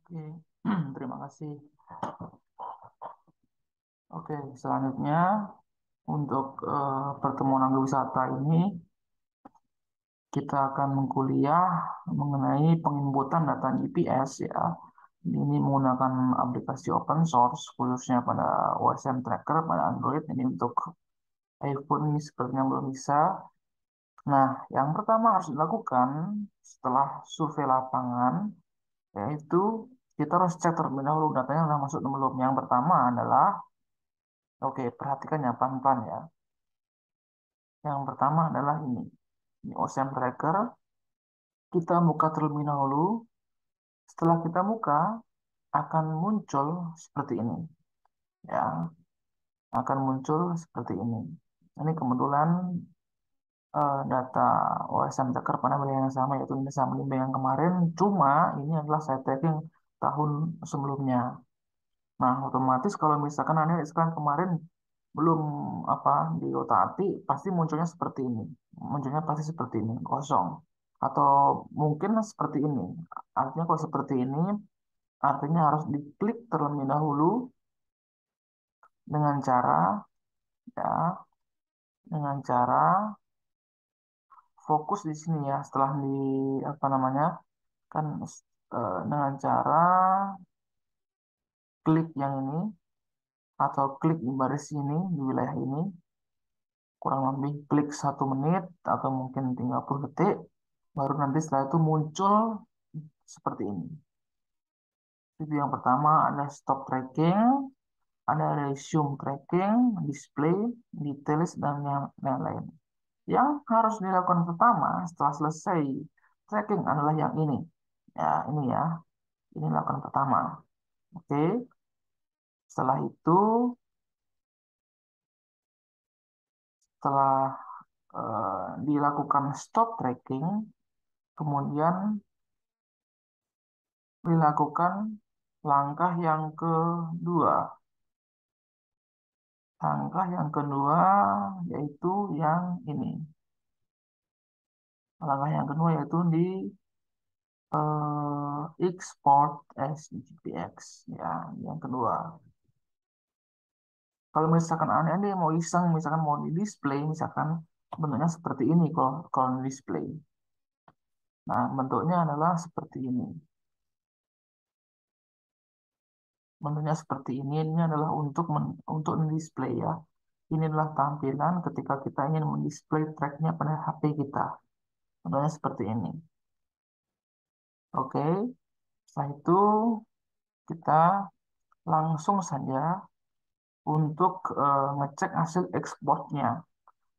Oke, terima kasih. Oke, selanjutnya untuk pertemuan agrowisata ini kita akan mengkuliah mengenai penginputan data GPS ya. Ini menggunakan aplikasi open source khususnya pada OSM Tracker pada Android. Ini untuk iPhone ini sepertinya belum bisa. Nah, yang pertama harus dilakukan setelah survei lapangan yaitu kita harus cek terlebih dahulu datanya sudah masuk atau belum. Yang pertama adalah, oke, perhatikan ya pelan-pelan ya. Yang pertama adalah ini OSM Tracker. Kita buka terlebih dahulu. Setelah kita buka, akan muncul seperti ini. Ya, akan muncul seperti ini. Ini kebetulan data OSM Tracker pada bidang yang sama, yaitu ini sama dengan yang kemarin. Cuma ini adalah saya tracking tahun sebelumnya. Nah, otomatis kalau misalkan Anda sekarang kemarin belum apa diotak-atik, pasti munculnya seperti ini. Munculnya pasti seperti ini, kosong. Atau mungkin seperti ini. Artinya kalau seperti ini, artinya harus diklik terlebih dahulu dengan cara ya, dengan cara fokus di sini ya. Setelah di apa namanya kan dengan cara klik yang ini atau klik di baris ini di wilayah ini kurang lebih klik 1 menit atau mungkin 30 detik baru nanti setelah itu muncul seperti ini. Itu yang pertama ada stop tracking, ada resume tracking, display, details dan yang lain. Yang harus dilakukan pertama setelah selesai tracking adalah yang ini. Ya, ini ya. Ini lakukan pertama. Oke. Setelah itu, setelah dilakukan stop tracking, kemudian dilakukan langkah yang kedua. Langkah yang kedua yaitu yang ini. Langkah yang kedua yaitu di export as GPX. Ya, yang kedua. Kalau misalkan Anda mau iseng, misalkan mau di display, misalkan bentuknya seperti ini kalau di display. Nah, bentuknya adalah seperti ini. Bentuknya seperti ini adalah untuk display ya. Ini adalah tampilan ketika kita ingin mendisplay tracknya pada HP kita. Bentuknya seperti ini. Oke, setelah itu kita langsung saja untuk ngecek hasil ekspornya.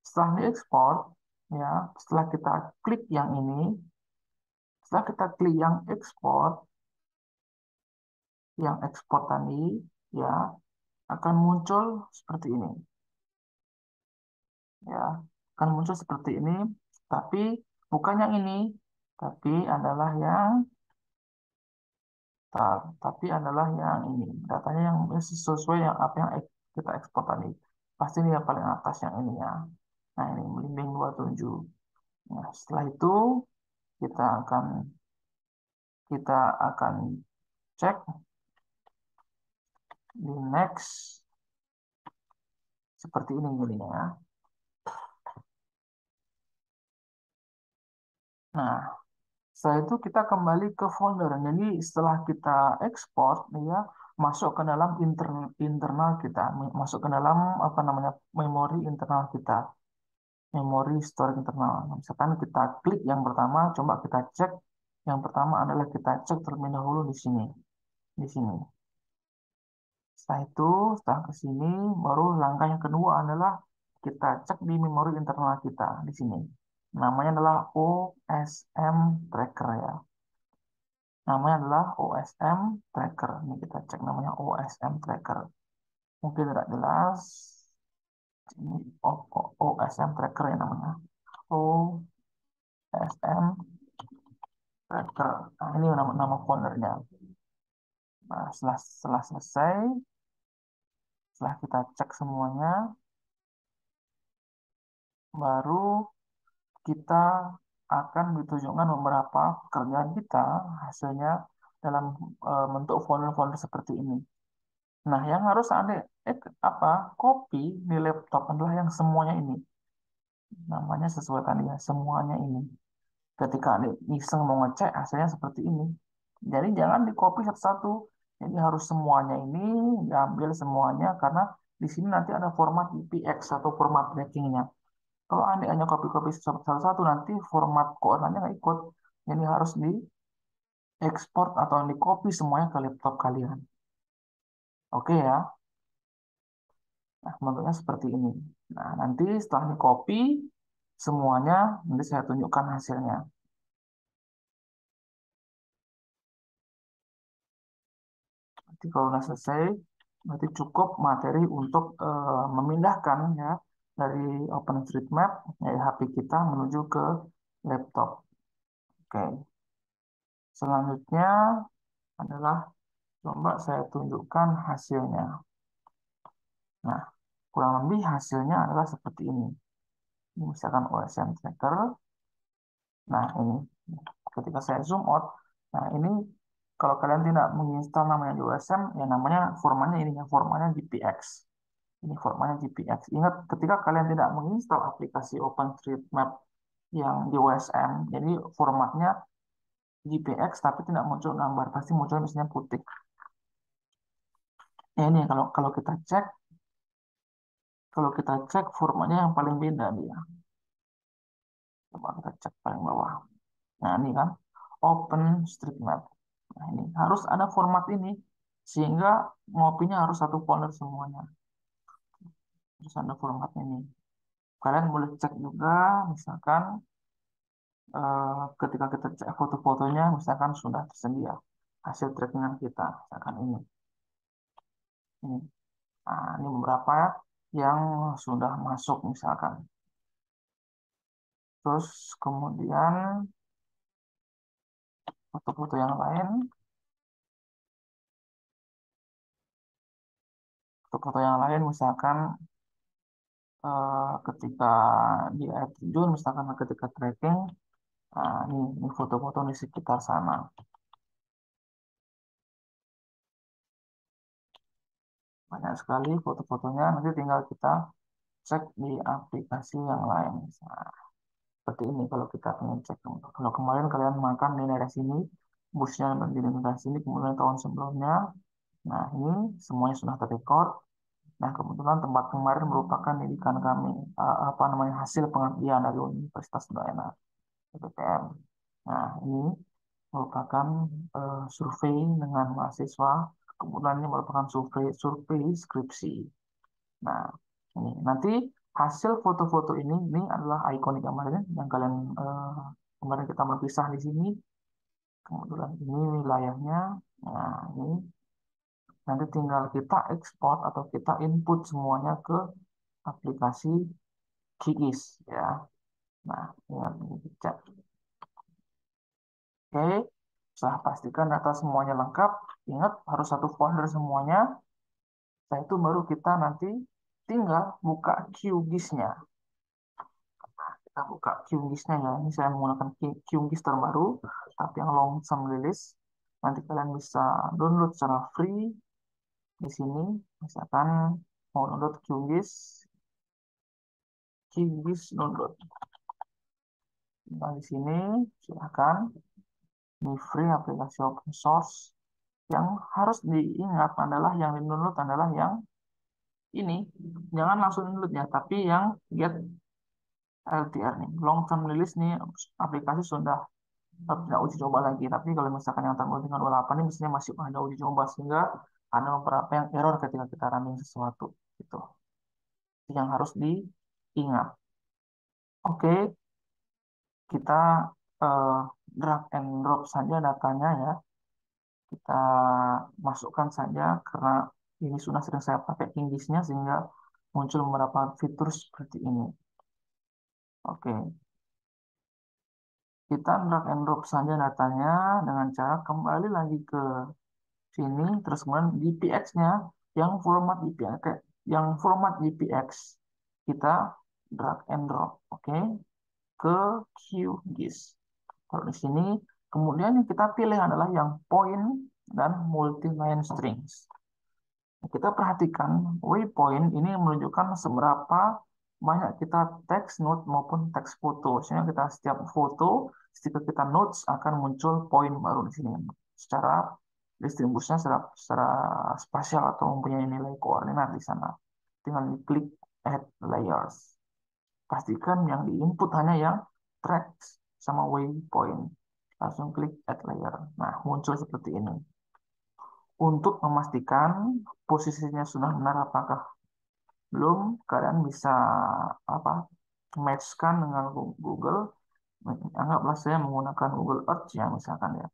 Setelah diekspor, ya, setelah kita klik yang ini, setelah kita klik yang ekspor tadi, ya, akan muncul seperti ini, ya, akan muncul seperti ini, tapi bukan yang ini, tapi adalah yang tapi adalah yang ini, datanya yang sesuai yang apa yang kita ekspor tadi. Pasti ini yang paling atas yang ini ya. Nah, ini belimbing 27. Nah, setelah itu kita akan kita akan cek di next seperti ini gini ya. Nah, setelah itu kita kembali ke folder. Jadi setelah kita ekspor ya, masuk ke dalam internal kita, masuk ke dalam apa namanya memori internal kita, memori store internal. Nah, misalkan kita klik yang pertama, coba kita cek. Yang pertama adalah kita cek terlebih dahulu di sini, di sini. Setelah itu, setelah ke sini, baru langkah yang kedua adalah kita cek di memori internal kita di sini. Namanya adalah OSM Tracker ya. Namanya adalah OSM Tracker. Ini kita cek namanya OSM Tracker. Mungkin tidak jelas. Ini OSM Tracker ya namanya. OSM Tracker. Nah, ini nama foldernya. Nah, setelah selesai, setelah kita cek semuanya, baru kita akan ditunjukkan beberapa pekerjaan kita hasilnya. dalam bentuk folder-folder seperti ini. Nah, yang harus Anda copy di laptop adalah yang semuanya ini. Namanya sesuai tadi ya, semuanya ini. Ketika Anda iseng mau ngecek, hasilnya seperti ini. Jadi jangan di copy satu-satu. Jadi harus semuanya ini diambil semuanya karena di sini nanti ada format IPX atau format trackingnya. Kalau Anda hanya copy-copy satu-satu nanti format koordinatnya nggak ikut. Jadi harus diekspor atau di copy semuanya ke laptop kalian. Oke ya. Nah, bentuknya seperti ini. Nah, nanti setelah di copy semuanya, nanti saya tunjukkan hasilnya. Nanti kalau sudah selesai, berarti cukup materi untuk memindahkan ya dari OpenStreetMap dari HP kita menuju ke laptop. Oke, selanjutnya adalah coba saya tunjukkan hasilnya. Nah, kurang lebih hasilnya adalah seperti ini. Ini misalkan OSM Tracker. Nah, ini ketika saya zoom out, nah ini kalau kalian tidak menginstal namanya di OSM, ya namanya formatnya ini ya, formatnya GPX. Ini formatnya GPX. Ingat, ketika kalian tidak menginstal aplikasi OpenStreetMap yang di OSM, jadi formatnya GPX tapi tidak muncul gambar, pasti muncul misalnya putih. Ya, ini kalau kalau kita cek formatnya yang paling beda dia. Coba kita cek paling bawah. Nah, ini kan OpenStreetMap. Nah, ini harus ada format ini sehingga ngopinya harus satu folder semuanya. Harus ada format ini. Kalian boleh cek juga, misalkan ketika kita cek foto-fotonya, misalkan sudah tersedia hasil trackingan kita, misalkan ini. Ini. Nah, ini beberapa yang sudah masuk misalkan. Terus kemudian foto-foto yang lain, foto-foto yang lain misalkan ketika di air terjun, misalkan ketika trekking, nah, ini foto-foto di sekitar sana. Banyak sekali foto-fotonya, nanti tinggal kita cek di aplikasi yang lain. Nah, seperti ini kalau kita pengen cek. Kalau kemarin kalian makan di daerah sini, busnya di daerah sini, kemudian tahun sebelumnya, nah ini semuanya sudah terrecord. Nah, kebetulan tempat kemarin merupakan didikan kami, apa namanya, hasil pengabdian dari Universitas Udayana, UPTM. Nah, ini merupakan survei dengan mahasiswa, kemudian ini merupakan survei survei skripsi. Nah, ini nanti hasil foto-foto ini adalah ikonik kemarin yang kalian kemarin kita berpisah di sini. Kemudian ini wilayahnya. Nah, ini nanti tinggal kita ekspor atau kita input semuanya ke aplikasi QGIS ya. Nah, ingat ini cek. Oke, setelah pastikan data semuanya lengkap, ingat harus satu folder semuanya. Setelah itu baru kita nanti tinggal buka QGIS-nya. Kita buka QGIS-nya ya. Ini saya menggunakan QGIS terbaru, tapi yang long term release. Nanti kalian bisa download secara free di sini. Misalkan mau download QGIS, QGIS download. Nah, di sini silakan. Ini free aplikasi open source. Yang harus diingat adalah yang di download adalah yang ini. Jangan langsung download ya, tapi yang get LTR nih. Long term release nih aplikasi sudah tidak uji coba lagi. Tapi kalau misalkan yang tanggal dengan 28 ini misalnya masih ada uji coba sehingga ada beberapa yang error ketika kita running sesuatu gitu. Yang harus diingat. Oke, kita eh, drag and drop saja datanya ya. Kita masukkan saja karena ini sudah sering saya pakai Kingisnya sehingga muncul beberapa fitur seperti ini. Oke, kita drag and drop saja datanya dengan cara kembali lagi ke sini, terus kemudian GPX-nya yang format GPX, yang format GPX kita drag and drop, oke, ke QGIS. Kalau di sini Kemudian yang kita pilih adalah yang point dan multi-line strings. Kita perhatikan waypoint ini menunjukkan seberapa banyak kita teks note maupun teks foto. Sehingga kita setiap foto, ketika kita notes akan muncul point baru di sini. Secara distribusinya secara spasial atau mempunyai nilai koordinat di sana. Tinggal klik add layers. Pastikan yang diinput hanya yang tracks sama waypoint. Langsung klik add layer. Nah, muncul seperti ini. Untuk memastikan posisinya sudah benar apakah belum, kalian bisa apa matchkan dengan Google. Anggaplah saya menggunakan Google Earth ya, misalkan ya,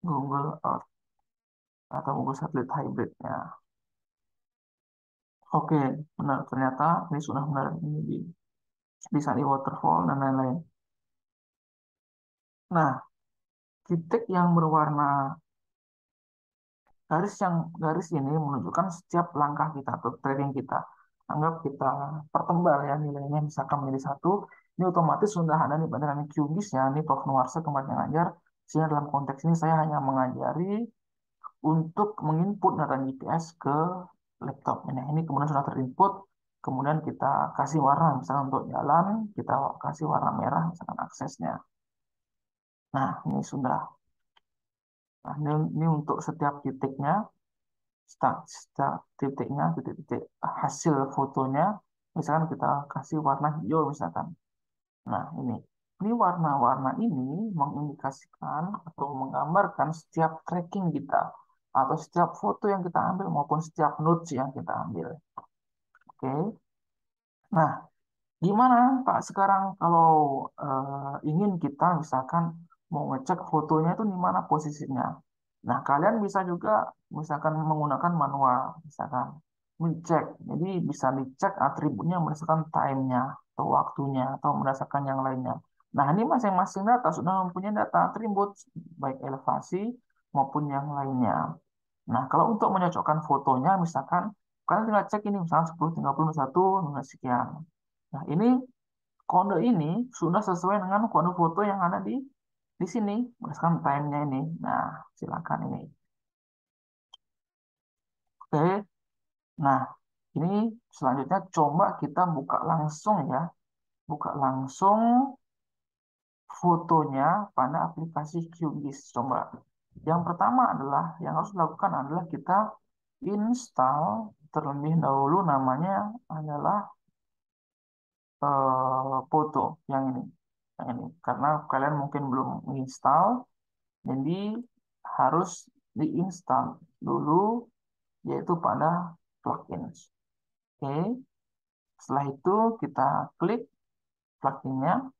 Google Earth atau Google Satellite Hybrid ya. Oke, benar, ternyata ini sudah benar, ini bisa di waterfall dan lain-lain. Nah, titik yang berwarna garis ini menunjukkan setiap langkah kita atau tracking kita. Anggap kita pertebal ya nilainya misalkan menjadi satu, ini otomatis sudah ada nih pada QGIS ya, ini Prof Nuarsa kemarin yang ngajar. Sehingga dalam konteks ini saya hanya mengajari untuk menginput data GPS ke laptop ini. Ini kemudian sudah terinput, kemudian kita kasih warna, misalkan untuk jalan kita kasih warna merah, misalkan aksesnya. Nah, ini sudah. Nah, ini untuk setiap titiknya. Start titiknya, titik-titik hasil fotonya, misalkan kita kasih warna hijau misalkan. Nah, ini warna-warna ini mengindikasikan atau menggambarkan setiap tracking kita atau setiap foto yang kita ambil maupun setiap notes yang kita ambil. Oke. Nah, gimana Pak sekarang kalau ingin kita misalkan mau ngecek fotonya itu di mana posisinya? Nah, kalian bisa juga misalkan menggunakan manual, misalkan mencek. Jadi bisa dicek atributnya berdasarkan time-nya atau waktunya atau berdasarkan yang lainnya. Nah, ini masing-masing data sudah mempunyai data atribut baik elevasi maupun yang lainnya. Nah, kalau untuk menyocokkan fotonya misalkan kalian tinggal cek ini misalkan 10, 30, 1, sekian. Nah, kode ini sudah sesuai dengan kode foto yang ada di sini berdasarkan time-nya ini. Nah, silakan ini. Oke. Nah, ini selanjutnya coba kita buka langsung ya. Buka langsung fotonya pada aplikasi QGIS. Coba. Yang pertama adalah yang harus dilakukan adalah kita install terlebih dahulu namanya adalah foto yang ini karena kalian mungkin belum menginstal, jadi harus diinstal dulu yaitu pada plugins. Oke, setelah itu kita klik pluginnya,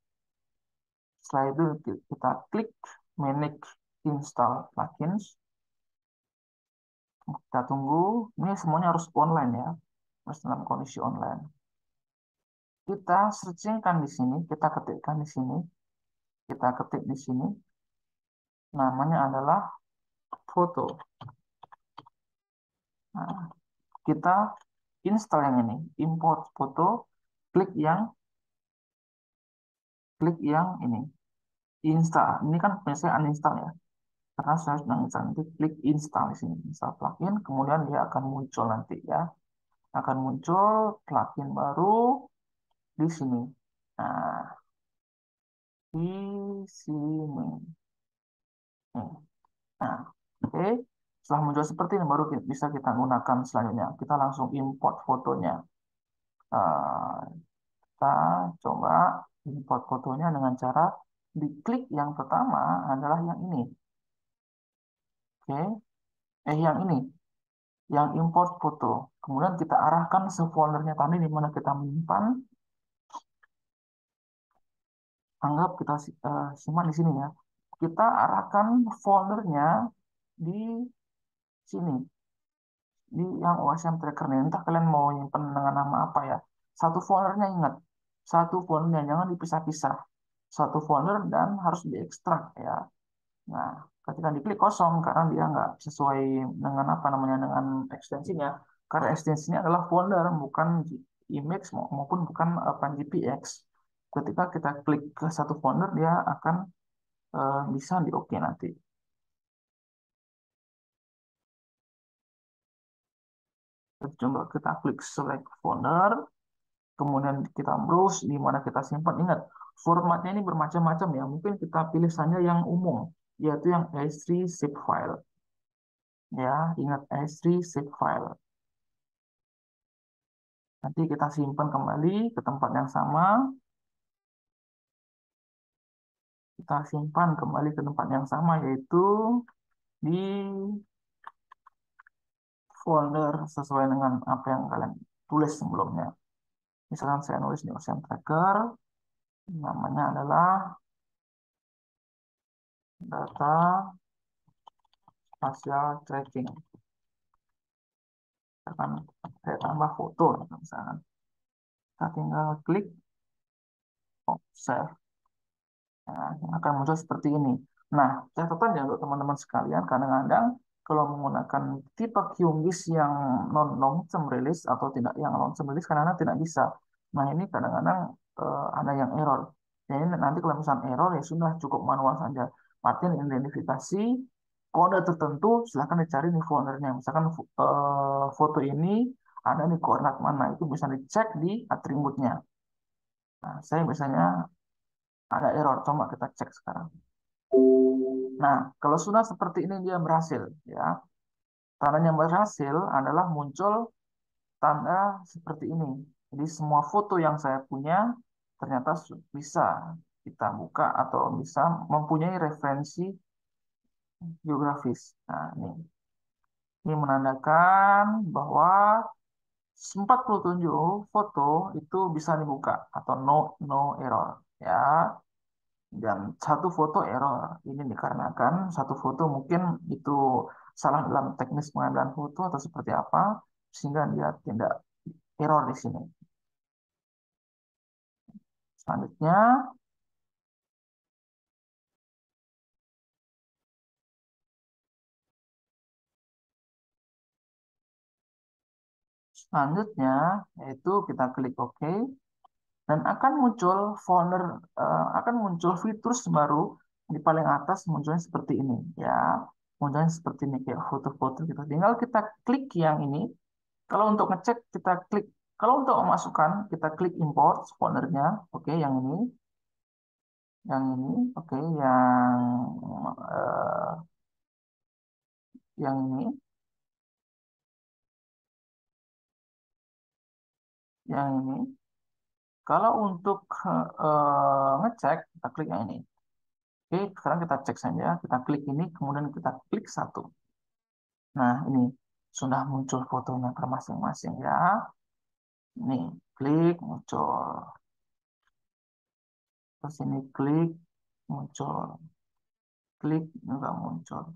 setelah itu kita klik manage install plugins. Kita tunggu, ini semuanya harus online ya, harus dalam kondisi online. Kita searchingkan di sini, kita ketikkan di sini, kita ketik di sini, namanya adalah foto. Nah, kita install yang ini, import foto, klik yang ini, install. Ini kan saya uninstall ya, karena saya sudah install. Nanti klik install di sini, install plugin, kemudian dia akan muncul nanti ya, akan muncul plugin baru di sini. Nah, di sini. Nih. Nah, oke. Setelah muncul seperti ini baru bisa kita gunakan selanjutnya. Kita langsung import fotonya. Eh, kita coba import fotonya dengan cara diklik yang pertama adalah yang ini. Oke. Yang ini. Yang import foto. Kemudian kita arahkan foldernya tadi di mana kita menyimpan. Anggap kita simpan di sini ya. Kita arahkan foldernya di sini. Di yang OSM Tracker nih. Entah kalian mau nyimpan dengan nama apa ya. Satu foldernya ingat. Satu foldernya jangan dipisah-pisah. Satu folder dan harus diekstrak ya. Nah, ketika diklik kosong karena dia nggak sesuai dengan apa namanya dengan ekstensinya. Karena ekstensinya adalah folder bukan image maupun bukan apa GPX. Ketika kita klik ke satu folder dia akan bisa di oke nanti. Coba kita klik select folder, kemudian kita browse di mana kita simpan. Ingat, formatnya ini bermacam-macam ya. Mungkin kita pilih saja yang umum, yaitu yang S3 zip file. Ya, ingat S3 zip file. Nanti kita simpan kembali ke tempat yang sama. Kita simpan kembali ke tempat yang sama, yaitu di folder sesuai dengan apa yang kalian tulis sebelumnya. Misalkan saya nulis di Ocean Tracker, namanya adalah data spatial tracking. Akan saya tambah foto, misalkan. Kita tinggal klik save. Nah, akan muncul seperti ini. Nah, catatan ya untuk teman-teman sekalian, kadang-kadang kalau menggunakan tipe QGIS yang non long term release atau tidak yang long term release kadang-kadang tidak bisa. Nah, ini kadang-kadang ada yang error. Ya, ini nanti kalau misalnya error ya sudah cukup manual saja. Artinya identifikasi kode tertentu silahkan dicari di foldernya. Misalkan foto ini ada di koordinat mana itu bisa dicek di atributnya. Nah, saya biasanya ada error, coba kita cek sekarang. Nah, kalau sudah seperti ini dia berhasil, ya. Tandanya berhasil adalah muncul tanda seperti ini. Jadi semua foto yang saya punya ternyata bisa kita buka atau bisa mempunyai referensi geografis. Nah, ini menandakan bahwa 47 foto itu bisa dibuka atau no error, ya. Dan satu foto error. Ini dikarenakan satu foto mungkin itu salah dalam teknis pengambilan foto atau seperti apa, sehingga dia tidak error di sini. Selanjutnya, selanjutnya yaitu kita klik OK dan akan muncul folder, akan muncul fitur baru di paling atas munculnya seperti ini, ya. Munculnya seperti ini kayak foto-foto gitu. Tinggal kita klik yang ini. Kalau untuk ngecek kita klik, kalau untuk memasukkan kita klik import foldernya, oke yang ini, oke eh, yang ini, yang ini. Kalau untuk ngecek kita klik yang ini. Oke, sekarang kita cek saja, kita klik ini, kemudian kita klik satu. Nah ini sudah muncul fotonya per masing-masing ya. Ini klik muncul, terus ini klik muncul, klik juga muncul.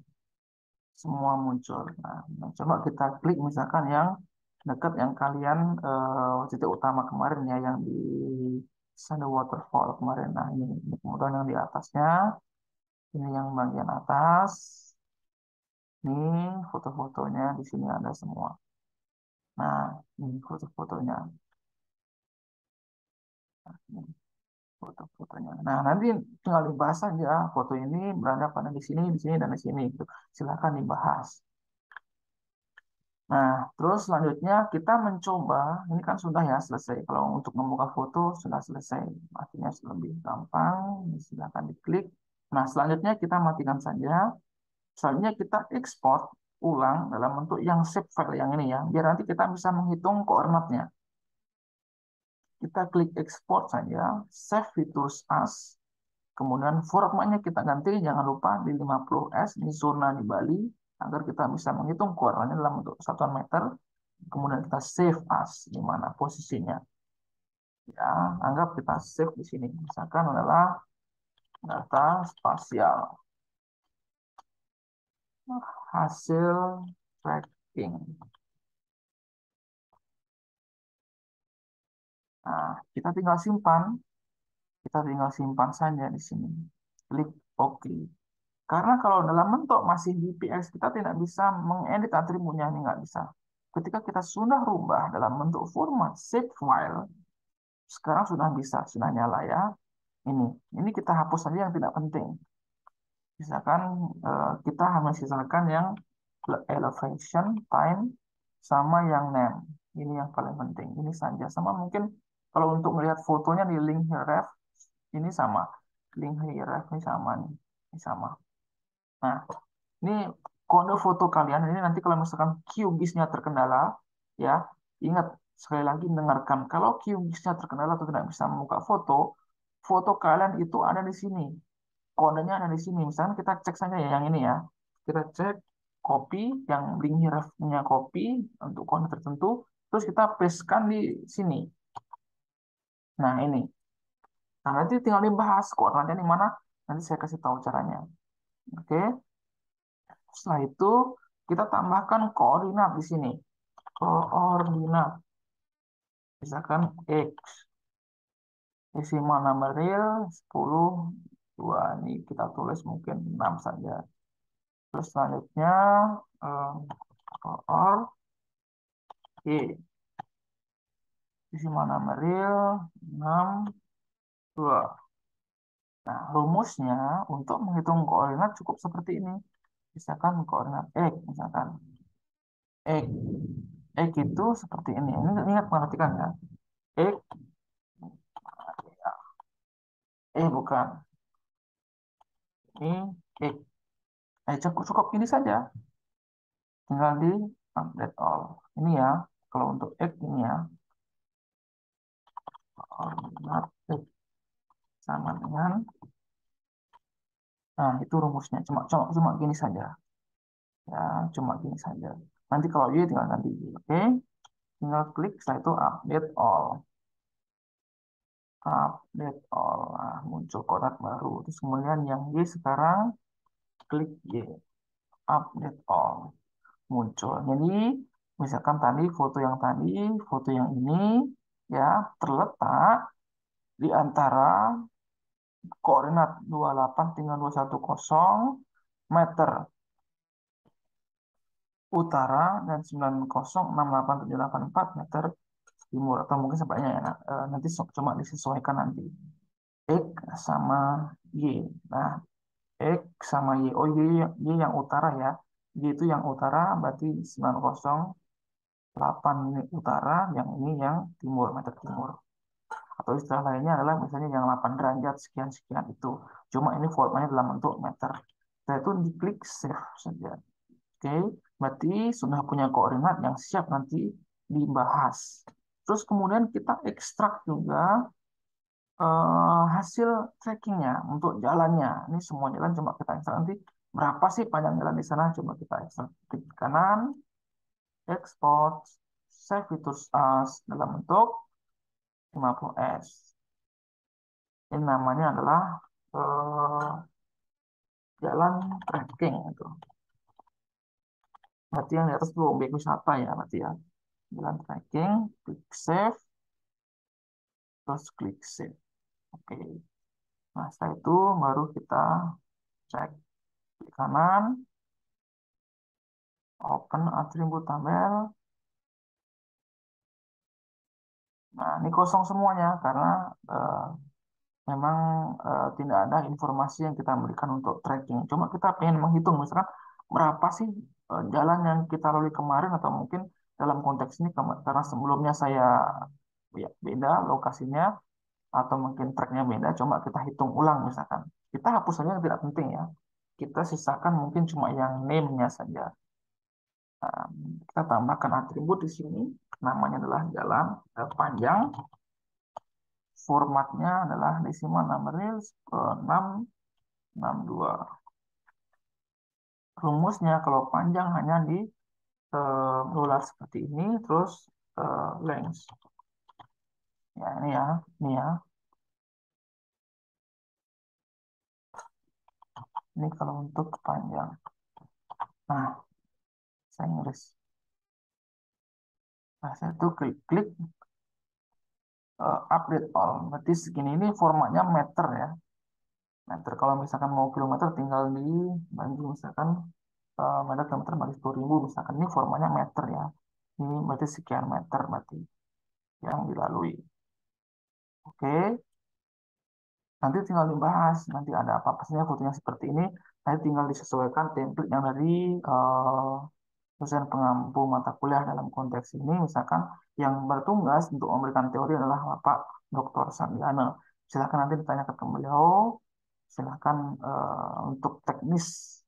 Semua muncul. Nah, coba kita klik misalkan yang dekat yang kalian titik utama kemarin ya, yang di Shadow Waterfall kemarin. Nah, ini kemudian yang di atasnya, ini yang bagian atas. Ini foto-fotonya di sini ada semua. Nah, ini foto-fotonya. Ini foto-fotonya. Nah, nanti tinggal dibahas aja foto ini berada pada di sini dan di sini. Gitu. Silakan dibahas. Nah, terus selanjutnya kita mencoba, ini kan sudah ya selesai. Kalau untuk membuka foto sudah selesai, artinya lebih gampang. Silahkan diklik. Nah, selanjutnya kita matikan saja. Selanjutnya kita ekspor ulang dalam bentuk yang shape file yang ini ya, biar nanti kita bisa menghitung koordinatnya. Kita klik ekspor saja, save features as, kemudian formatnya kita ganti, jangan lupa di 50S, ini zona di Bali, agar kita bisa menghitung koordinatnya dalam bentuk satuan meter. Kemudian kita save as di mana posisinya, ya. Anggap kita save di sini, misalkan adalah data spasial hasil tracking. Nah, kita tinggal simpan saja di sini, klik OK. Karena kalau dalam bentuk masih DPX kita tidak bisa mengedit atributnya, ini nggak bisa. Ketika kita sudah rubah dalam bentuk format shape file, sekarang sudah bisa, sudah nyala ya. Ini kita hapus saja yang tidak penting. Misalkan kita hanya sisakan yang elevation, time, sama yang name. Ini yang paling penting. Ini saja. Sama mungkin kalau untuk melihat fotonya di link href, ini sama. Link href ini sama nih. Ini sama. Nah, ini kode foto kalian. Ini nanti kalau misalkan QGIS-nya terkendala, ya, ingat sekali lagi dengarkan. Kalau QGIS-nya terkendala atau tidak bisa membuka foto, foto kalian itu ada di sini, kodenya ada di sini. Misalnya kita cek saja ya yang ini ya. Kita cek copy, yang link hrefnya copy untuk kode tertentu, terus kita pastekan di sini. Nah ini. Nah nanti tinggal dibahas koordinatnya di mana. Nanti saya kasih tahu caranya. Oke. Setelah itu kita tambahkan koordinat di sini. Koordinat. Misalkan X. Desimal number real 10, 2. Ini kita tulis mungkin 6 saja. Terus selanjutnya eh, or Y. Isi mana real 6, 2. Nah, rumusnya untuk menghitung koordinat cukup seperti ini. Misalkan koordinat X, misalkan X. X itu seperti ini. Ini ingat perhatikan ya. X, bukan. Ini X. Cukup, cukup ini saja. Tinggal di update all. Ini ya. Kalau untuk X ini ya. Koordinat X sama dengan. Nah, itu rumusnya. Cuma gini saja. Ya, cuma gini saja. Nanti kalau Y tinggal ganti Y. Oke. Tinggal klik, setelah itu update all. Update all. Nah, muncul kotak baru. Terus kemudian yang Y sekarang klik Y. Update all. Muncul. Jadi, misalkan tadi, foto yang ini, ya, terletak di antara koordinat 28 tinggal 210 meter utara dan 906874 meter timur, atau mungkin sebaliknya ya. Nah, nanti cuma disesuaikan nanti. X sama Y. Nah, X sama Y. Oh, Y yang utara ya. Y itu yang utara, berarti 908 ini utara, yang ini yang timur, meter timur. Atau istilah lainnya adalah misalnya yang 8 derajat, sekian-sekian itu. Cuma ini formatnya dalam bentuk meter. Setelah itu diklik save saja. Oke, berarti sudah punya koordinat yang siap nanti dibahas. Terus kemudian kita ekstrak juga hasil trackingnya untuk jalannya. Ini semua jalan coba kita ekstrak nanti. Berapa sih panjang jalan di sana? Coba kita ekstrak. Klik kanan, export, save features as dalam bentuk 50S. Ini namanya adalah eh, jalan tracking itu. Berarti yang di atas itu objek wisata ya, berarti ya. Jalan tracking, klik save, terus klik save. Oke. Nah, setelah itu baru kita cek klik kanan, open atribut tabel. Nah, ini kosong semuanya karena eh, memang tidak ada informasi yang kita berikan untuk tracking. Cuma kita pengen menghitung, misalkan berapa sih jalan yang kita lalui kemarin, atau mungkin dalam konteks ini karena sebelumnya saya ya, beda lokasinya, atau mungkin tracknya beda, coba kita hitung ulang misalkan. Kita hapus saja yang tidak penting ya. Kita sisakan mungkin cuma yang name-nya saja. Nah, kita tambahkan atribut di sini, namanya adalah jalan panjang, formatnya adalah decimal number real 662. Rumusnya kalau panjang hanya di dolar seperti ini, terus length. Ya, ini ya. Ini kalau untuk panjang. Nah, saya nulis. Nah, saya tuh klik update all. Berarti segini, ini formatnya meter ya. Meter. Kalau misalkan mau kilometer tinggal dibagi, misalkan meter kilometer bagi 10.000 misalkan. Ini formatnya meter ya. Ini berarti sekian meter berarti yang dilalui. Oke. Nanti tinggal dibahas, nanti ada apa-apa saja fotonya seperti ini, nanti tinggal disesuaikan template yang dari eh, dosen pengampu mata kuliah dalam konteks ini, misalkan yang bertugas untuk memberikan teori adalah Bapak Dr. Sandiana. Silakan nanti ditanyakan ke beliau, silakan untuk teknis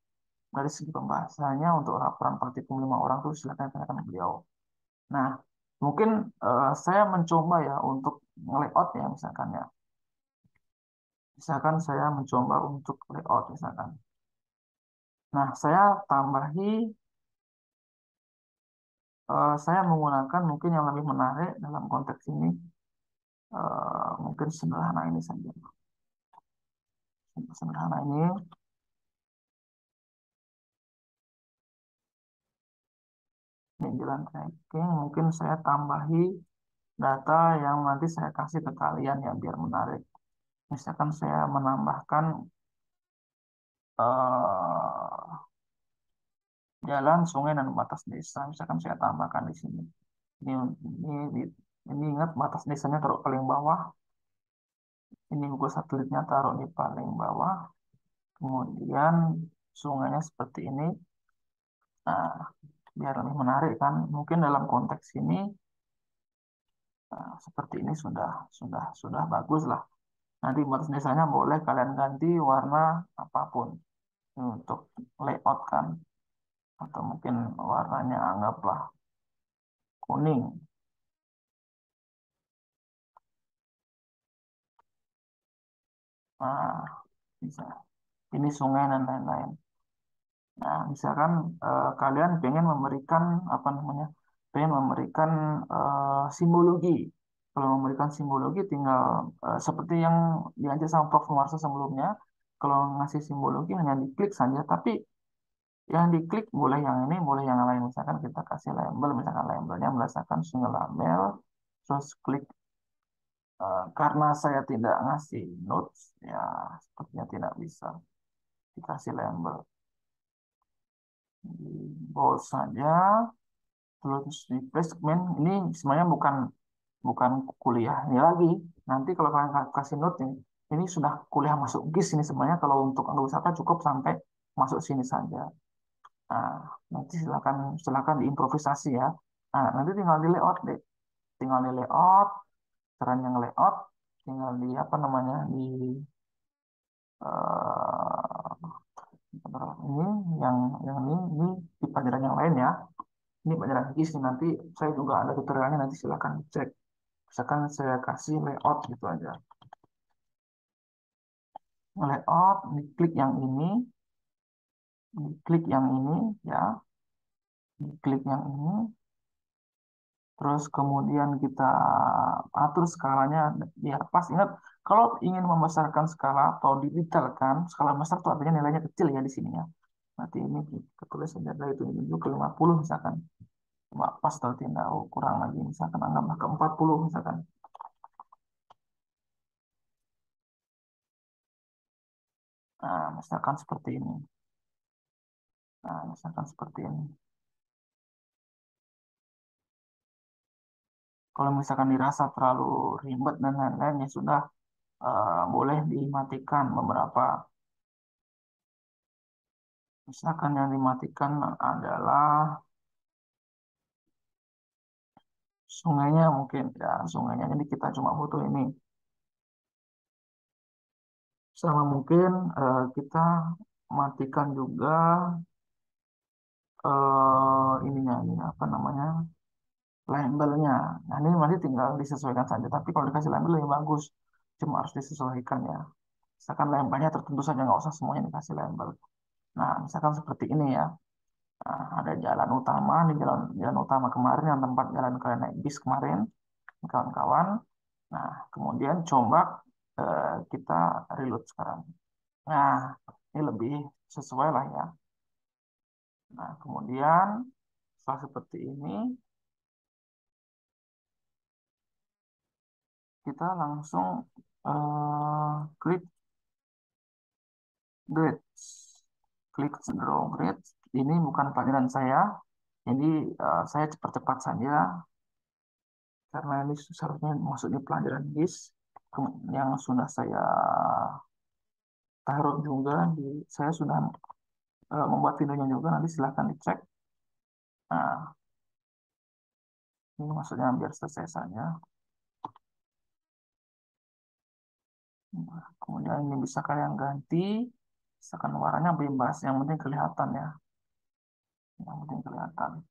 dari segi pembahasannya, untuk laporan praktikum 5 orang itu silakan tanyakan ke beliau. Nah, mungkin saya mencoba ya untuk layout ya misalkan ya. Misalkan saya mencoba untuk layout misalkan. Nah, saya tambahi, saya menggunakan mungkin yang lebih menarik dalam konteks ini, mungkin sederhana ini saja. Sederhana ini jalan tracking, mungkin saya tambahi data yang nanti saya kasih ke kalian ya biar menarik. Misalkan saya menambahkan eh, jalan, sungai, dan batas desa. Misalkan saya tambahkan di sini. Ini, ini, ini ingat batas desanya taruh paling bawah. Ini Google satelitnya taruh di paling bawah. Kemudian sungainya seperti ini. Nah, biar lebih menarik kan. Mungkin dalam konteks ini seperti ini sudah bagus lah. Nanti batas desanya boleh kalian ganti warna apapun. Ini untuk layout kan. Atau mungkin warnanya anggaplah kuning. Nah, bisa. Ini sungai dan lain-lain. Nah, misalkan kalian pengen memberikan apa namanya, pengen memberikan simbologi. Kalau memberikan simbologi, tinggal seperti yang diajar sama Prof. Marsa sebelumnya. Kalau ngasih simbologi hanya diklik saja, tapi yang diklik boleh yang ini, boleh yang lain. Misalkan kita kasih label, misalkan labelnya berdasarkan single label, terus klik. Karena saya tidak ngasih notes, ya sepertinya tidak bisa dikasih label. Di bold saja. Terus di placement ini sebenarnya bukan bukan kuliah ini lagi. Nanti kalau kalian kasih note ini sudah kuliah masuk GIS ini sebenarnya kalau untuk wisata cukup sampai masuk sini saja. Nah, nanti silakan silakan diimprovisasi ya. Nah, nanti tinggal di layout deh. Tinggal di layout, caranya layout, tinggal di apa namanya di ini yang ini di pelajaran yang lain ya. Ini pelajaran GIS nih, nanti saya juga ada tutorialnya nanti silakan cek. Misalkan saya kasih layout gitu aja. Layout, diklik yang ini, diklik yang ini, ya, diklik yang ini, terus kemudian kita atur skalanya biar pas. Ingat, kalau ingin membesarkan skala atau didetailkan, skala besar itu artinya nilainya kecil ya di sini ya. Nanti ini kita tulis saja dari 7 ke 50 misalkan. Coba pas atau tidak, oh, kurang lagi misalkan anggaplah ke 40 misalkan. Nah, misalkan seperti ini. Nah, misalkan seperti ini. Kalau misalkan dirasa terlalu ribet dan lain-lain, ya sudah boleh dimatikan beberapa. Misalkan yang dimatikan adalah sungainya mungkin ya sungainya. Jadi kita cuma butuh ini. Sama mungkin kita matikan juga ininya ini apa namanya labelnya. Nah ini nanti tinggal disesuaikan saja. Tapi kalau dikasih label lebih bagus. Cuma harus disesuaikan ya. Misalkan labelnya tertentu saja nggak usah semuanya dikasih label. Nah misalkan seperti ini ya. Nah, ada jalan utama di jalan utama kemarin yang tempat jalan kalian naik bis kemarin, kawan-kawan. Nah, kemudian coba kita reload sekarang. Nah, ini lebih sesuai lah ya. Nah, kemudian setelah seperti ini, kita langsung klik grades. Klik draw grades. Ini bukan pelajaran saya, jadi saya cepat-cepat saja karena ini seharusnya masuk di pelajaran GIS. yang sudah saya taruh juga saya sudah membuat videonya juga, nanti silahkan dicek. Nah, ini maksudnya biar selesai saja. Nah, kemudian ini bisa kalian ganti, misalkan warnanya bebas, yang penting kelihatan ya, yang penting kelihatan.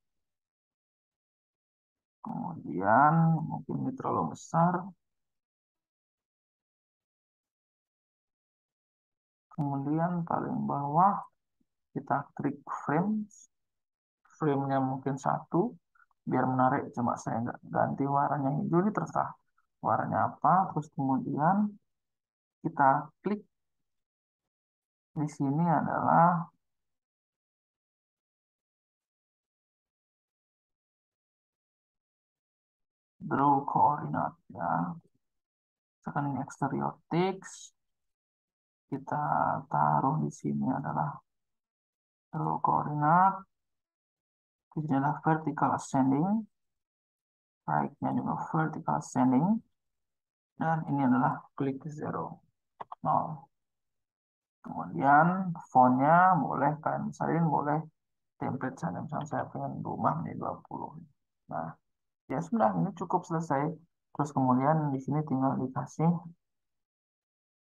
Kemudian mungkin ini terlalu besar. Kemudian paling bawah kita klik frame, frame-nya mungkin satu, biar menarik. Cuma saya nggak ganti warnanya hijau, ini terserah warnanya apa. Terus kemudian kita klik di sini adalah draw coordinate ya. Misalkan ini exterior text, kita taruh di sini adalah draw coordinate. Di sini adalah vertical ascending, right-nya juga vertical ascending, dan ini adalah klik 0. Kemudian fontnya boleh kalian misalin, boleh template saja. Misalnya saya pengen berubah menjadi 20. Nah, ya sudah, ini cukup selesai. Terus kemudian di sini tinggal dikasih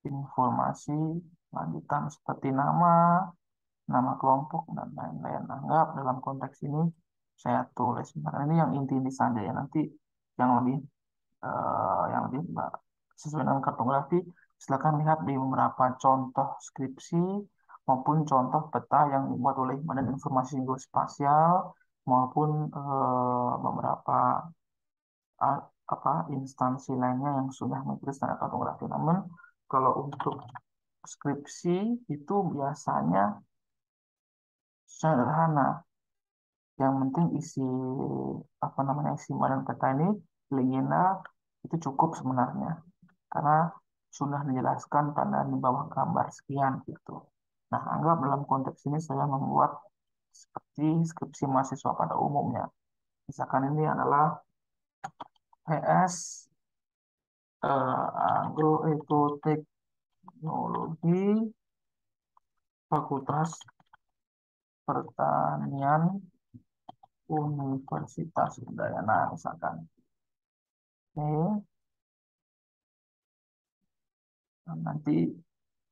informasi lanjutan seperti nama, nama kelompok, dan lain-lain. Anggap dalam konteks ini saya tulis. Nah, ini yang inti saja ya. Nanti yang lebih sesuai dengan kartografi, silakan lihat di beberapa contoh skripsi maupun contoh peta yang dibuat oleh Badan Informasi Geospasial maupun beberapa instansi lainnya yang sudah mengikuti standar kartografi. Namun kalau untuk skripsi itu biasanya sederhana. Yang penting isi isi badan peta ini legenda itu cukup sebenarnya, karena sudah dijelaskan pada di bawah gambar sekian gitu. Nah, anggap dalam konteks ini saya membuat seperti skripsi mahasiswa pada umumnya. Misalkan ini adalah PS Agroekoteknologi Fakultas Pertanian Universitas Udayana misalkan. Oke, nah, nanti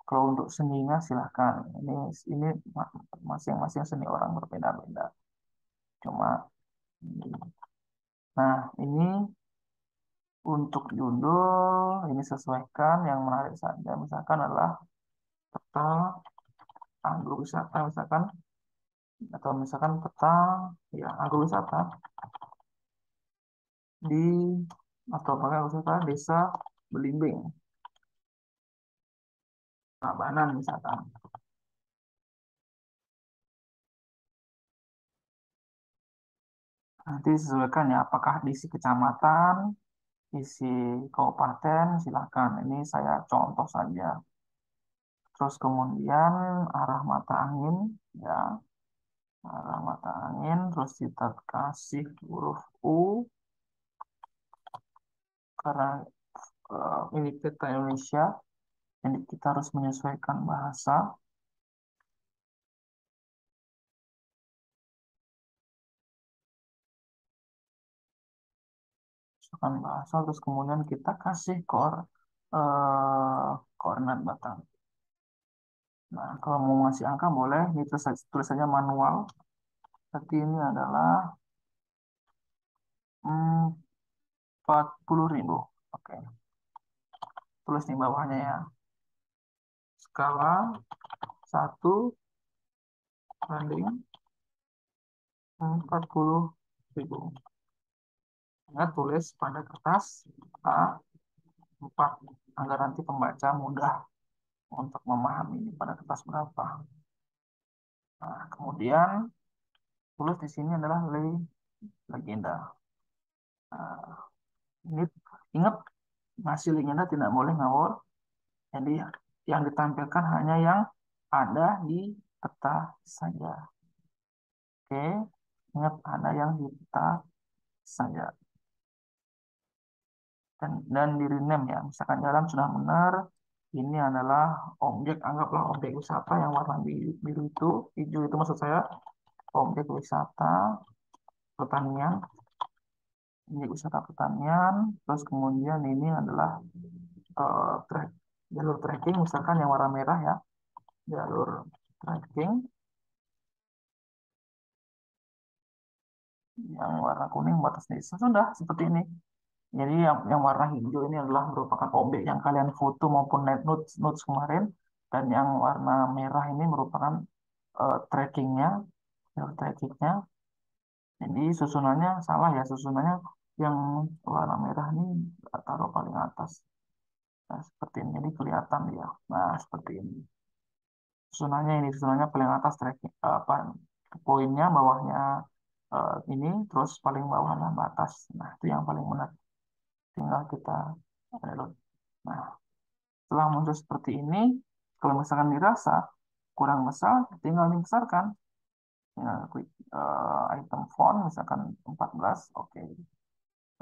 kalau untuk seninya silahkan. Ini masing-masing seni orang berbeda-beda. Cuma nah, ini untuk judul ini sesuaikan yang menarik saja. Misalkan adalah peta agrowisata misalkan, atau misalkan peta ya agrowisata di atau pakai agrowisata desa Belimbing, Tabanan misalkan. Nanti sesuaikan ya, apakah diisi kecamatan, isi kabupaten, silakan. Ini saya contoh saja. Terus kemudian arah mata angin, ya, arah mata angin. Terus kita kasih huruf U, karena ini peta Indonesia, jadi kita harus menyesuaikan bahasa. Menyesuaikan bahasa, terus kemudian kita kasih koordinat batang. Nah, kalau mau ngasih angka boleh, itu tulis saja manual. Tapi ini adalah 40.000. Oke, tulis di bawahnya ya. Skala 1 banding 40.000. Ingat tulis pada kertas A4 agar nanti pembaca mudah untuk memahami pada kertas berapa. Nah, kemudian tulis di sini adalah legenda. Nah, ini ingat, masih legenda tidak boleh ngawur. Jadi yang ditampilkan hanya yang ada di peta saja. Oke, ingat ada yang di peta saja. dan di rename ya. Misalkan jalan sudah benar, ini adalah objek, anggaplah objek wisata yang warna biru, biru itu, hijau itu maksud saya, objek wisata pertanian, objek wisata pertanian, terus kemudian ini adalah track, jalur trekking, misalkan yang warna merah ya, jalur trekking, yang warna kuning batas desa, sudah seperti ini. Jadi yang warna hijau ini adalah merupakan objek yang kalian foto maupun net notes, notes kemarin, dan yang warna merah ini merupakan trackingnya, jalur trackingnya. Jadi susunannya salah ya, susunannya yang warna merah ini taruh paling atas. Nah, seperti ini, jadi kelihatan ya. Nah, seperti ini. Susunannya paling atas tracking, apa, poinnya bawahnya ini, terus paling bawah adalah batas. Nah, itu yang paling benar. Tinggal kita reload. Nah, setelah muncul seperti ini, kalau misalkan dirasa kurang besar, tinggal dibesarkan. Tinggal klik item font, misalkan 14, oke.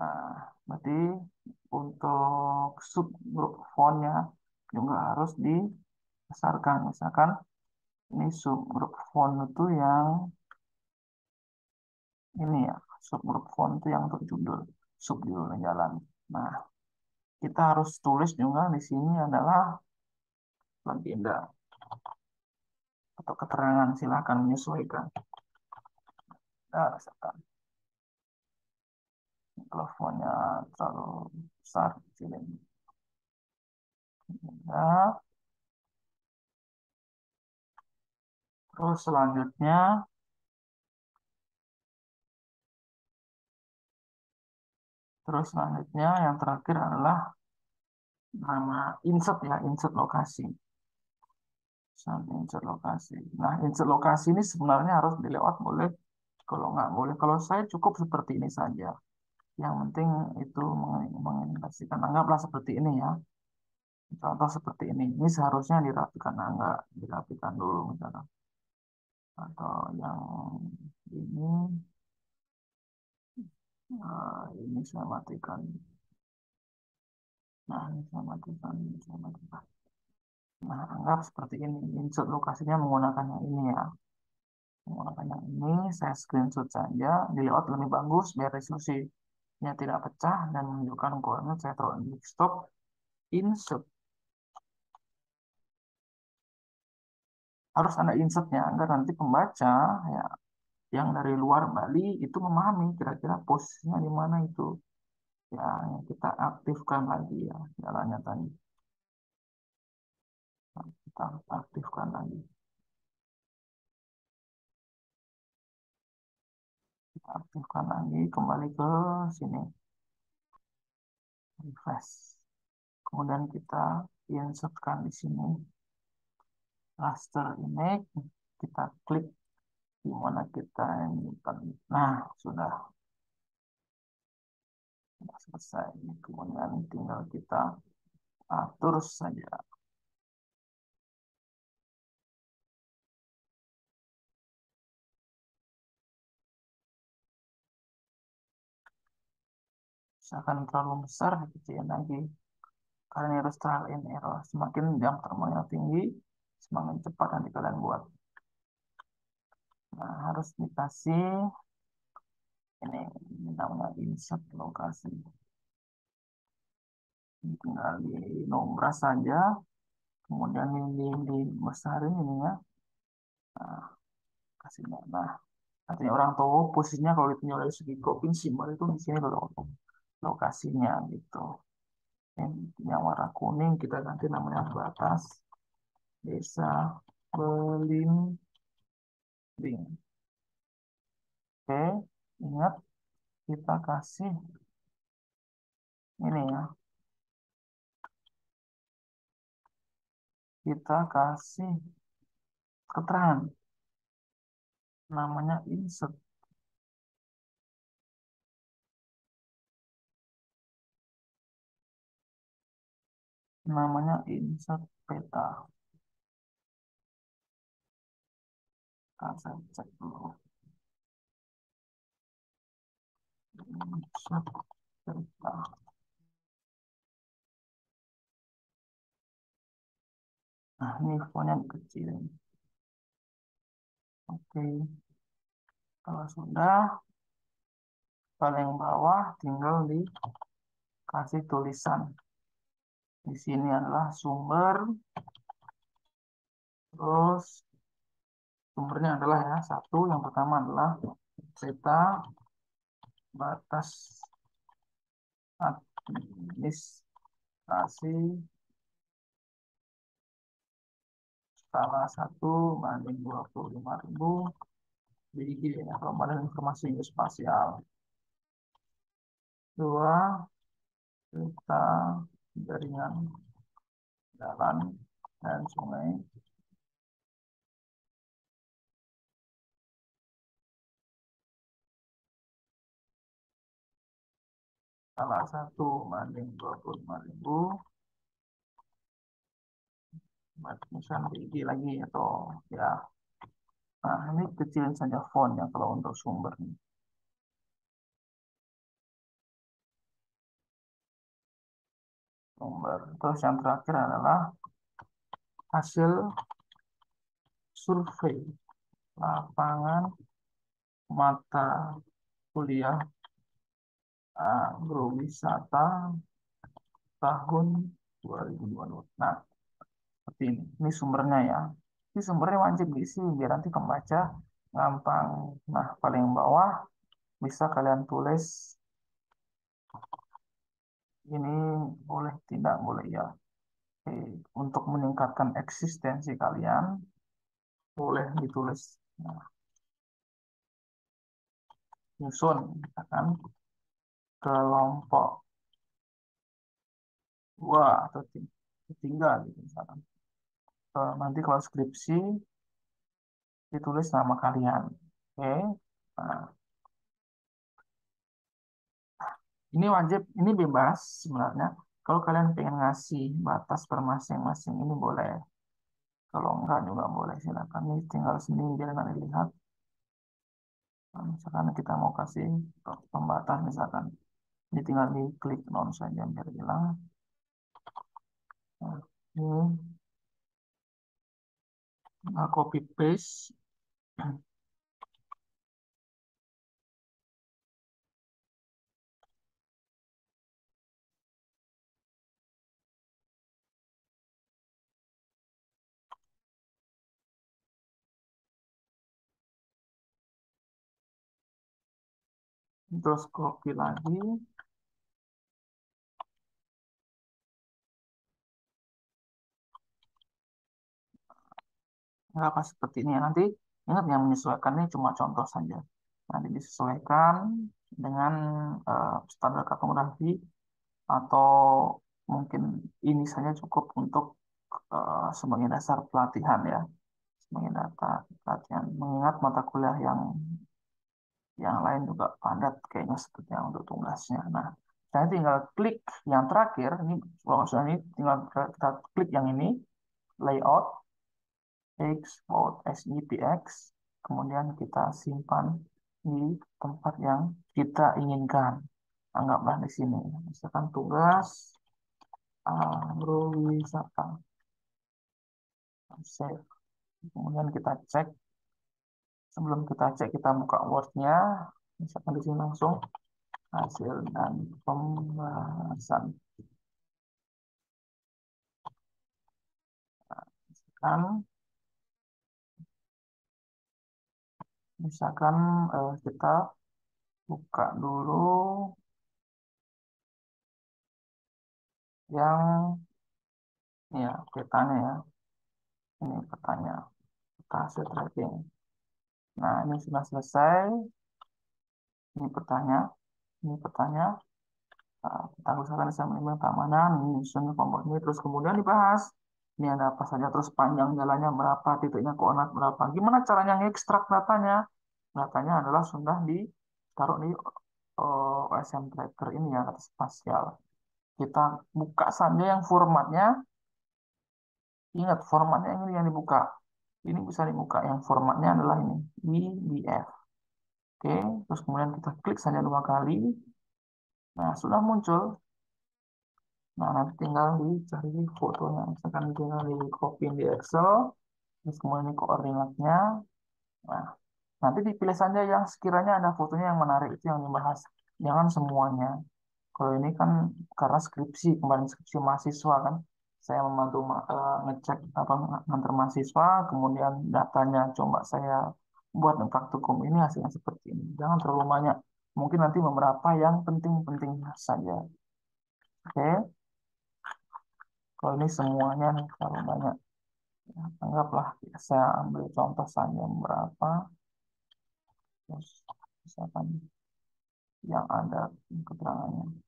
Nah, berarti untuk subgroup fontnya juga harus dibesarkan. Misalkan ini subgroup font itu yang ini ya, subgroup font itu yang untuk judul, subjudulnya jalan. Nah, kita harus tulis juga di sini adalah legenda atau keterangan, silakan menyesuaikan. Nah, misalkan teleponnya terlalu besar, kecilin. Ya, terus selanjutnya yang terakhir adalah nama insert ya, insert lokasi. Insert lokasi. Nah, insert lokasi ini sebenarnya harus dilewat boleh, kalau nggak boleh. Kalau saya cukup seperti ini saja. Yang penting itu mengindikasikan, anggaplah seperti ini ya. Contoh seperti ini. Ini seharusnya dirapikan, nah, nggak dirapikan dulu misalnya. Atau yang ini, ini saya matikan. Nah, ini saya matikan, ini saya matikan. Nah, anggap seperti ini. Insert lokasinya menggunakan yang ini ya. Menggunakan yang ini, saya screenshot saja. Dilihat lebih bagus, biar resolusinya tidak pecah dan menunjukkan koordinat. Saya taruh di stop, insert. Harus ada insertnya agar nanti pembaca ya yang dari luar Bali itu memahami kira-kira posisinya di mana itu. Ya, kita aktifkan lagi ya jalannya tadi. Nah, kita aktifkan lagi. Kita aktifkan lagi, kembali ke sini. Refresh. Kemudian kita insertkan di sini raster image. Kita klik di mana kita ini. Nah, sudah selesai. Kemudian tinggal kita atur saja. Misalkan terlalu besar, kecilin lagi. Karena ini harus trial and error. Semakin jam terbangnya tinggi, semakin cepat nanti kalian buat. Nah, harus dikasih ini namanya insert lokasi. Ini tinggal di nombras saja, kemudian ini dibesarin ini ya. Nah, kasih nah. Artinya orang tahu posisinya kalau ditinjau dari segi provinsi, baru itu di sini loh lokasinya gitu. Yang warna kuning kita ganti namanya batas desa Belimbing. Oke, ingat kita kasih ini ya, kita kasih keterangan namanya insert, namanya insert peta. Saya cek dulu. Insert peta. Nah, ini fontnya kecil. Oke, kalau sudah, paling bawah tinggal dikasih tulisan. Di sini adalah sumber, terus sumbernya adalah ya satu, yang pertama adalah peta batas administrasi skala 1/25.000 BIG ya, kalau Badan Informasi Geospasial. Dua, peta jaringan jalan dan sungai skala 1/25.000 misalnya BIG lagi atau ya. Nah, ini kecilin saja fontnya kalau untuk sumber nih. Sumber. Terus yang terakhir adalah hasil survei lapangan mata kuliah agrowisata tahun 2022. Nah, seperti ini. Ini sumbernya ya. Ini sumbernya wajib diisi biar nanti pembaca gampang. Nah, paling bawah bisa kalian tulis ini boleh tidak boleh ya. Oke, untuk meningkatkan eksistensi kalian boleh ditulis. Nah, nyusun misalkan kelompok dua atau tiga gitu misalkan. Nanti kalau skripsi ditulis nama kalian. Oke. Nah, ini wajib, ini bebas sebenarnya. Kalau kalian pengen ngasih batas per masing-masing ini boleh. Kalau enggak juga boleh silakan. Ini tinggal sendiri biar nanti lihat. Nah, misalkan kita mau kasih pembatas misalkan. Ini tinggal diklik non saja biar hilang. Nah, ini copy paste. Terus copy lagi. Nggak apa seperti ini ya. Nanti ingat yang menyesuaikan ini cuma contoh saja. Nanti disesuaikan dengan standar kartografi atau mungkin ini saja cukup untuk sebagai dasar pelatihan ya. Sebagai data pelatihan. Mengingat mata kuliah yang lain juga padat kayaknya seperti yang untuk tugasnya. Nah, saya tinggal klik yang terakhir. Ini maksudnya ini tinggal kita klik yang ini layout export SGPX, kemudian kita simpan di tempat yang kita inginkan. Anggaplah di sini, misalkan tugas agrowisata. Save. Kemudian kita cek. Sebelum kita cek, kita buka Word-nya. Misalkan di sini langsung hasil dan pembahasan. Kan, misalkan kita buka dulu yang ya petanya ya. Ini petanya, kita hasil tracking. Nah, ini sudah selesai. Ini petanya, ini petanya. Kita usahakan bisa menimbang keamanan, menyusun kelompok ini, terus kemudian dibahas. Ini ada apa saja, terus panjang jalannya berapa, titiknya koordinat berapa. Gimana caranya ngekstrak datanya? Datanya adalah sudah ditaruh di OSM Tracker ini ya, kata spasial. Kita buka saja yang formatnya. Ingat, formatnya ini yang dibuka. Ini bisa dibuka. Yang formatnya adalah ini, PDF. Oke, terus kemudian kita klik saja 2 kali. Nah, sudah muncul. Nah, nanti tinggal dicari fotonya. Misalkan tinggal di copy di Excel, terus kemudian ini koordinatnya. Nah, nanti dipilih saja yang sekiranya ada fotonya yang menarik itu yang dibahas. Jangan semuanya. Kalau ini kan karena skripsi, kemarin skripsi mahasiswa kan, saya membantu ngecek apa ngantar mahasiswa, kemudian datanya coba saya buat praktikum ini hasilnya seperti ini. Jangan terlalu banyak. Mungkin nanti beberapa yang penting-penting saja. Oke, kalau ini semuanya nih, terlalu banyak. Ya, anggaplah saya ambil contoh saja beberapa, terus misalkan yang ada keterangannya.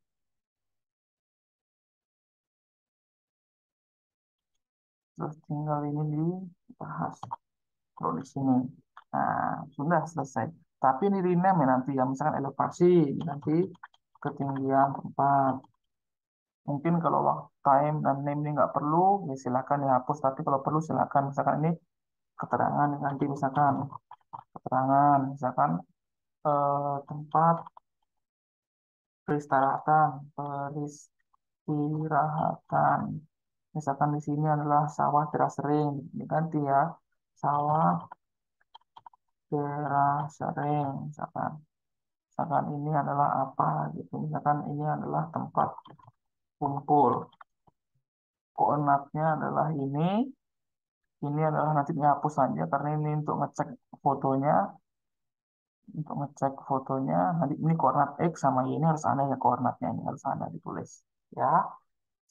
Terus tinggal ini dibahas. Kalau di sini. Nah, sudah selesai. Tapi ini rename ya nanti ya, misalkan elevasi, nanti ketinggian tempat. Mungkin kalau waktu time dan name ini nggak perlu, ya silakan dihapus. Tapi kalau perlu silakan. Misalkan ini keterangan nanti misalkan keterangan, misalkan tempat peristirahatan, peristirahatan. Misalkan di sini adalah sawah teras sering, diganti ya, sawah teras sering, misalkan. Misalkan ini adalah apa gitu. Misalkan ini adalah tempat kumpul. Koordinatnya adalah ini. Ini adalah nanti dihapus saja karena ini untuk ngecek fotonya. Untuk ngecek fotonya. Nanti ini koordinat X sama Y ini harus ada ya koordinatnya. Ini harus ada ditulis. Ya.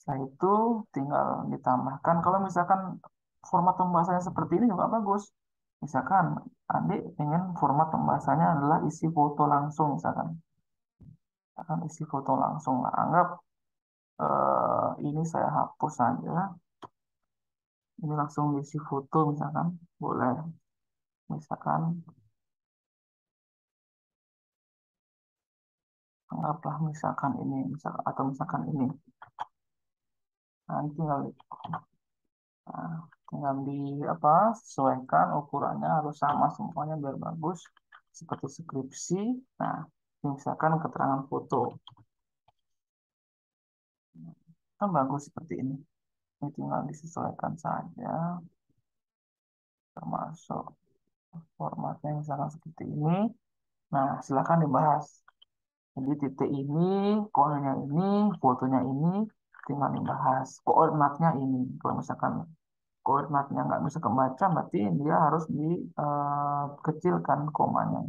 Setelah itu tinggal ditambahkan. Kalau misalkan format pembahasannya seperti ini juga bagus. Misalkan adik ingin format pembahasannya adalah isi foto langsung misalkan. Misalkan isi foto langsung lah. Anggap ini saya hapus saja. Ini langsung diisi foto misalkan. Boleh. Misalkan, anggaplah misalkan ini. Atau misalkan ini. Nanti tinggal di apa sesuaikan ukurannya harus sama semuanya biar bagus. Seperti skripsi. Nah, ini misalkan keterangan foto. Kan bagus seperti ini. Ini tinggal disesuaikan saja. Termasuk formatnya misalkan seperti ini. Nah, silakan dibahas. Jadi titik ini, koordinatnya ini, fotonya ini, tinggal dibahas. Koordinatnya ini. Kalau misalkan koordinatnya nggak bisa kebaca, berarti dia harus dikecilkan komanya.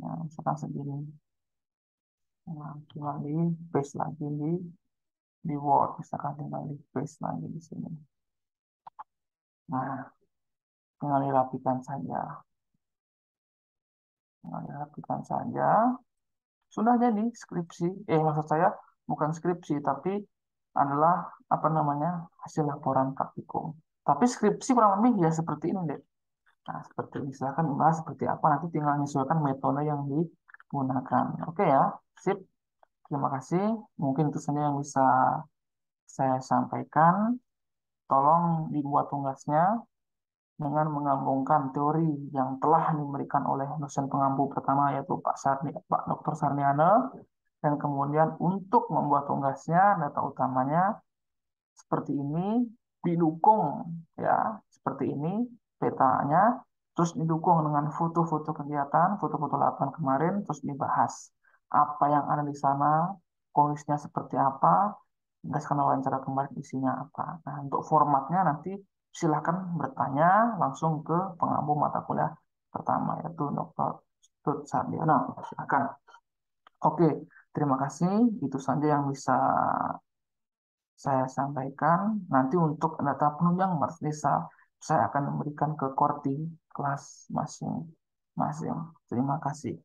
Nah, misalkan segini. Nah, tinggal di paste lagi di Word. Misalkan tinggal di paste lagi di sini. Nah, tinggal dirapikan saja. Tinggal dirapikan saja. Sudah jadi skripsi. Maksud saya bukan skripsi, tapi adalah apa namanya hasil laporan praktikum. Tapi skripsi kurang lebih ya seperti ini deh. Nah, seperti misalkan bahas seperti apa nanti tinggal menyesuaikan metode yang digunakan. Oke ya, sip. Terima kasih. Mungkin itu saja yang bisa saya sampaikan. Tolong dibuat tugasnya dengan menggabungkan teori yang telah diberikan oleh dosen pengampu pertama yaitu Pak Dr. Sarniana, dan kemudian untuk membuat tugasnya data utamanya seperti ini didukung ya seperti ini petanya, terus didukung dengan foto-foto kegiatan, foto-foto lapangan kemarin, terus dibahas apa yang ada di sana, kondisinya seperti apa, berdasarkan wawancara kemarin isinya apa. Nah, untuk formatnya nanti silakan bertanya langsung ke pengampu mata kuliah pertama yaitu Dr. Tut Sardiana. Silakan. Oke, terima kasih. Itu saja yang bisa saya sampaikan. Nanti untuk data penunjang Mas Nisa, saya akan memberikan ke Korti kelas masing-masing. Terima kasih.